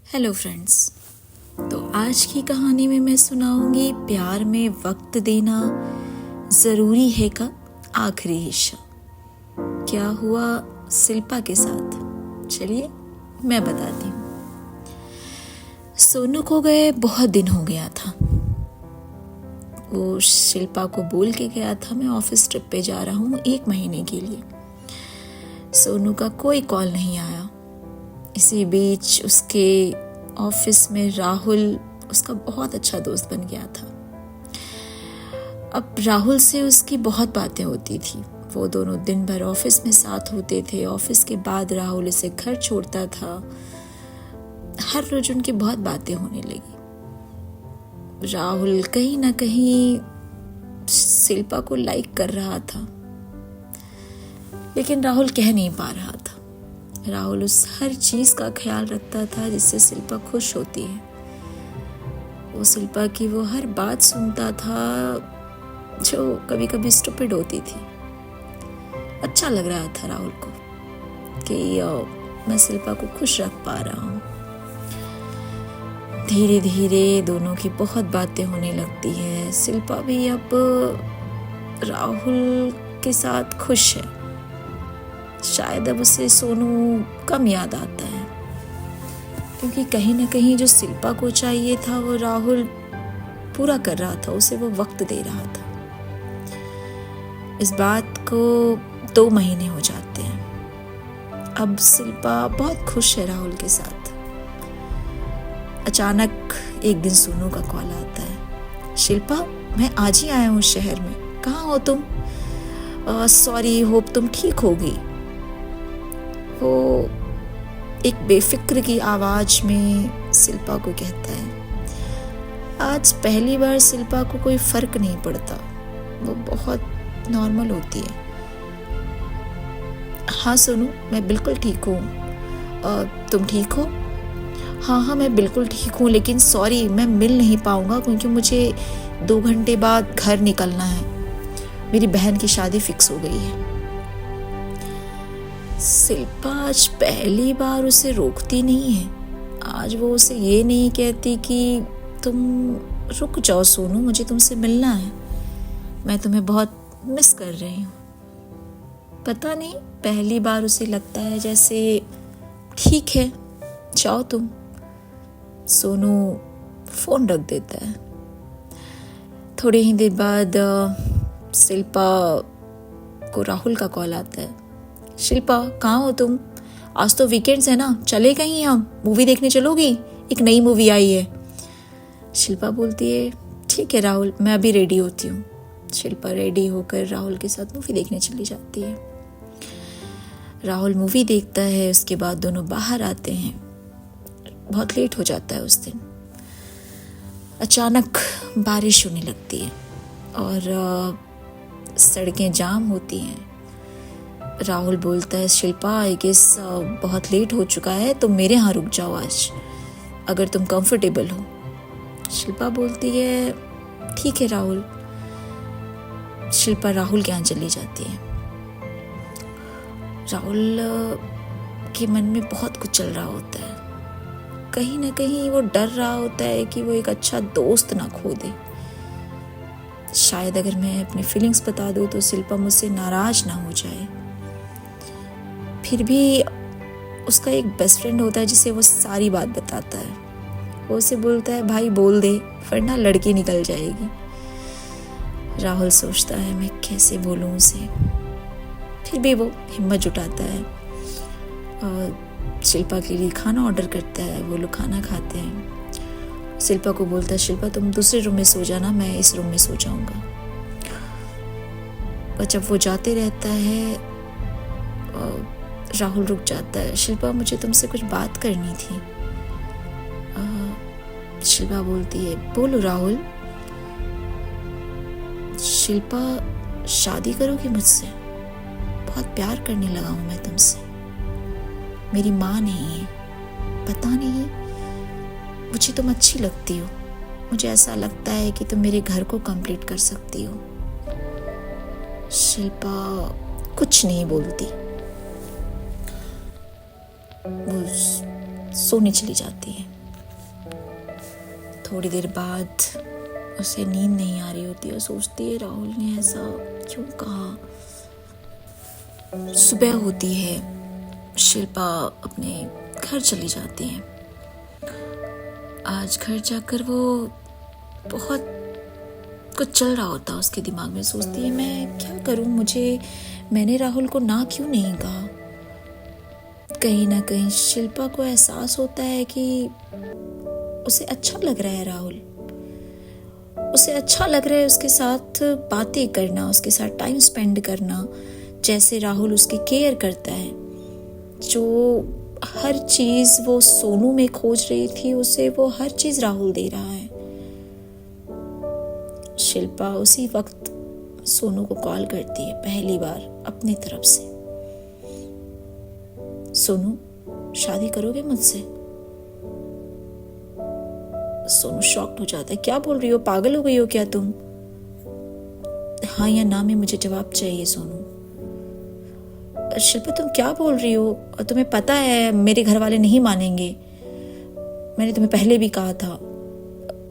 Hello friends. तो आज की कहानी में मैं सुनाऊंगी प्यार में वक्त देना ज़रूरी है का आखिरी हिस्सा। क्या हुआ शिल्पा के साथ, चलिए मैं बताती हूँ। सोनू को गए बहुत दिन हो गया था। वो शिल्पा को बोल के गया था मैं ऑफिस ट्रिप पे जा रहा हूँ 1 महीने के लिए। सोनू का कोई कॉल नहीं आया। इसी बीच उसके ऑफिस में राहुल उसका बहुत अच्छा दोस्त बन गया था। अब राहुल से उसकी बहुत बातें होती थी। वो दोनों दिन भर ऑफिस में साथ होते थे। ऑफिस के बाद राहुल इसे घर छोड़ता था। हर रोज उनकी बहुत बातें होने लगी। राहुल कहीं ना कहीं शिल्पा को लाइक कर रहा था, लेकिन राहुल कह नहीं पा रहा था। राहुल उस हर चीज का ख्याल रखता था जिससे शिल्पा खुश होती है। वो शिल्पा की वो हर बात सुनता था जो कभी कभी स्टूपिड होती थी। अच्छा लग रहा था राहुल को कि मैं शिल्पा को खुश रख पा रहा हूँ। धीरे धीरे दोनों की बहुत बातें होने लगती है। शिल्पा भी अब राहुल के साथ खुश है। शायद अब उसे सोनू कम याद आता है, क्योंकि कहीं ना कहीं जो शिल्पा को चाहिए था वो राहुल पूरा कर रहा था, उसे वो वक्त दे रहा था। इस बात को 2 महीने हो जाते हैं। अब शिल्पा बहुत खुश है राहुल के साथ। अचानक एक दिन सोनू का कॉल आता है। शिल्पा, मैं आज ही आया हूँ शहर में, कहाँ हो तुम? सॉरी, होप तुम ठीक होगी। वो एक बेफिक्र की आवाज में शिल्पा को कहता है। आज पहली बार शिल्पा को कोई फर्क नहीं पड़ता। वो बहुत नॉर्मल होती है। हाँ सोनू, मैं बिल्कुल ठीक हूँ। तुम ठीक हो? हाँ, मैं बिल्कुल ठीक हूँ, लेकिन सॉरी मैं मिल नहीं पाऊंगा क्योंकि मुझे 2 घंटे बाद घर निकलना है। मेरी बहन की शादी फिक्स हो गई है। शिल्पा आज पहली बार उसे रोकती नहीं है। आज वो उसे ये नहीं कहती कि तुम रुक जाओ सोनू, मुझे तुमसे मिलना है, मैं तुम्हें बहुत मिस कर रही हूँ। पता नहीं, पहली बार उसे लगता है जैसे ठीक है जाओ तुम। सोनू फोन रख देता है। थोड़ी ही देर बाद शिल्पा को राहुल का कॉल आता है। शिल्पा, कहाँ हो तुम? आज तो वीकेंड्स है ना, चले कहीं हम मूवी देखने चलोगी? एक नई मूवी आई है। शिल्पा बोलती है ठीक है राहुल, मैं अभी रेडी होती हूँ। शिल्पा रेडी होकर राहुल के साथ मूवी देखने चली जाती है। राहुल मूवी देखता है। उसके बाद दोनों बाहर आते हैं। बहुत लेट हो जाता है उस दिन। अचानक बारिश होने लगती है और सड़कें जाम होती हैं। राहुल बोलता है शिल्पा, आई गेस बहुत लेट हो चुका है, तुम मेरे यहाँ रुक जाओ आज, अगर तुम कंफर्टेबल हो। शिल्पा बोलती है ठीक है राहुल। शिल्पा राहुल के यहाँ चली जाती है। राहुल के मन में बहुत कुछ चल रहा होता है। कहीं ना कहीं वो डर रहा होता है कि वो एक अच्छा दोस्त ना खो दे। शायद अगर मैं अपनी फीलिंग्स बता दूँ तो शिल्पा मुझसे नाराज ना हो जाए। फिर भी उसका एक बेस्ट फ्रेंड होता है जिसे वो सारी बात बताता है। वो उसे बोलता है भाई बोल दे, वरना लड़की निकल जाएगी। राहुल सोचता है मैं कैसे बोलूं उसे। फिर भी वो हिम्मत जुटाता है और शिल्पा के लिए खाना ऑर्डर करता है। वो लोग खाना खाते हैं। शिल्पा को बोलता है शिल्पा तुम दूसरे रूम में सो जाना, मैं इस रूम में सो जाऊंगा। और जब वो जाते रहता है राहुल रुक जाता है। शिल्पा, मुझे तुमसे कुछ बात करनी थी। शिल्पा बोलती है बोलो राहुल। शिल्पा, शादी करोगी मुझसे? बहुत प्यार करने लगा हूं मैं तुमसे। मेरी माँ नहीं है, पता नहीं, मुझे तुम अच्छी लगती हो। मुझे ऐसा लगता है कि तुम मेरे घर को कंप्लीट कर सकती हो। शिल्पा कुछ नहीं बोलती। वो सोने चली जाती है। थोड़ी देर बाद उसे नींद नहीं आ रही होती और सोचती है राहुल ने ऐसा क्यों कहा। सुबह होती है, शिल्पा अपने घर चली जाती है। आज घर जाकर वो बहुत कुछ चल रहा होता है उसके दिमाग में। सोचती है मैं क्या करूं, मैंने राहुल को ना क्यों नहीं कहा। कहीं ना कहीं शिल्पा को एहसास होता है कि उसे अच्छा लग रहा है राहुल, उसे अच्छा लग रहा है उसके साथ बातें करना, उसके साथ टाइम स्पेंड करना, जैसे राहुल उसकी केयर करता है। जो हर चीज़ वो सोनू में खोज रही थी उसे वो हर चीज़ राहुल दे रहा है। शिल्पा उसी वक्त सोनू को कॉल करती है पहली बार अपनी तरफ से। सोनू, शादी करोगे मुझसे? सोनू शॉक्ड हो जाता है। क्या बोल रही हो, पागल हो गई हो क्या तुम? हाँ या ना में मुझे जवाब चाहिए सोनू। शिल्पा तुम क्या बोल रही हो? और तुम्हें पता है मेरे घर वाले नहीं मानेंगे। मैंने तुम्हें पहले भी कहा था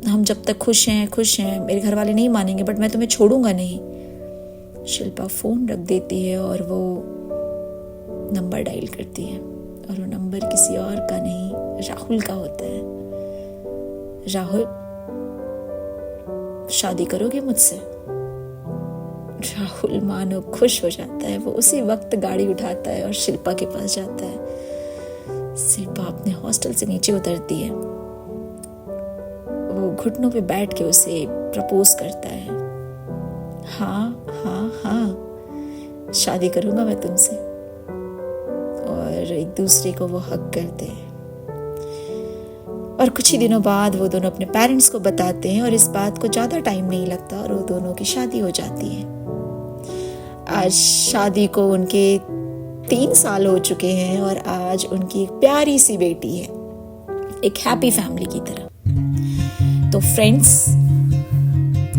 हम जब तक खुश हैं, मेरे घर वाले नहीं मानेंगे, बट मैं तुम्हें छोड़ूंगा नहीं। शिल्पा फोन रख देती है और वो नंबर डायल करती है और वो नंबर किसी और का नहीं राहुल का होता है। राहुल, शादी करोगे मुझसे? राहुल मानो खुश हो जाता है। वो उसी वक्त गाड़ी उठाता है और शिल्पा के पास जाता है। शिल्पा अपने हॉस्टल से नीचे उतरती है। वो घुटनों पे बैठ के उसे प्रपोज करता है। हाँ हाँ हाँ, शादी करूंगा मैं तुमसे। और एक दूसरे को वो हक करते हैं। और कुछ ही दिनों बाद वो दोनों अपने पेरेंट्स को बताते हैं और इस बात को ज़्यादा टाइम नहीं लगता और वो दोनों की शादी हो जाती है। आज शादी को उनके 3 साल हो चुके हैं और आज उनकी एक प्यारी सी बेटी है, एक हैप्पी फैमिली की तरह। तो फ्रेंड्स,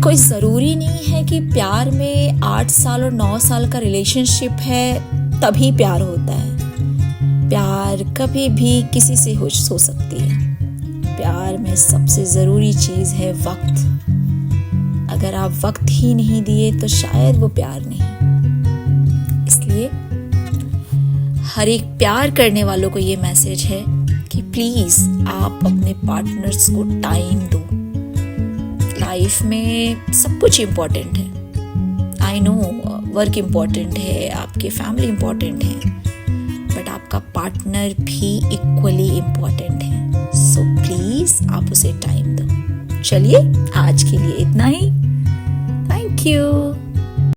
कोई ज़रूरी नहीं है कि प्यार में 8 साल और 9 साल का रिलेशनशिप है तभी प्यार होता है। प्यार कभी भी किसी से हो सकती है। प्यार में सबसे ज़रूरी चीज़ है वक्त। अगर आप वक्त ही नहीं दिए तो शायद वो प्यार नहीं। इसलिए हर एक प्यार करने वालों को ये मैसेज है कि प्लीज़ आप अपने पार्टनर्स को टाइम दो। लाइफ में सब कुछ इम्पोर्टेंट है। आई नो वर्क इम्पोर्टेंट है, आपकी फैमिली इम्पोर्टेंट है, बट आपका पार्टनर भी इक्वली इम्पोर्टेंट है। सो प्लीज आप उसे टाइम दो। चलिए आज के लिए इतना ही। Thank you.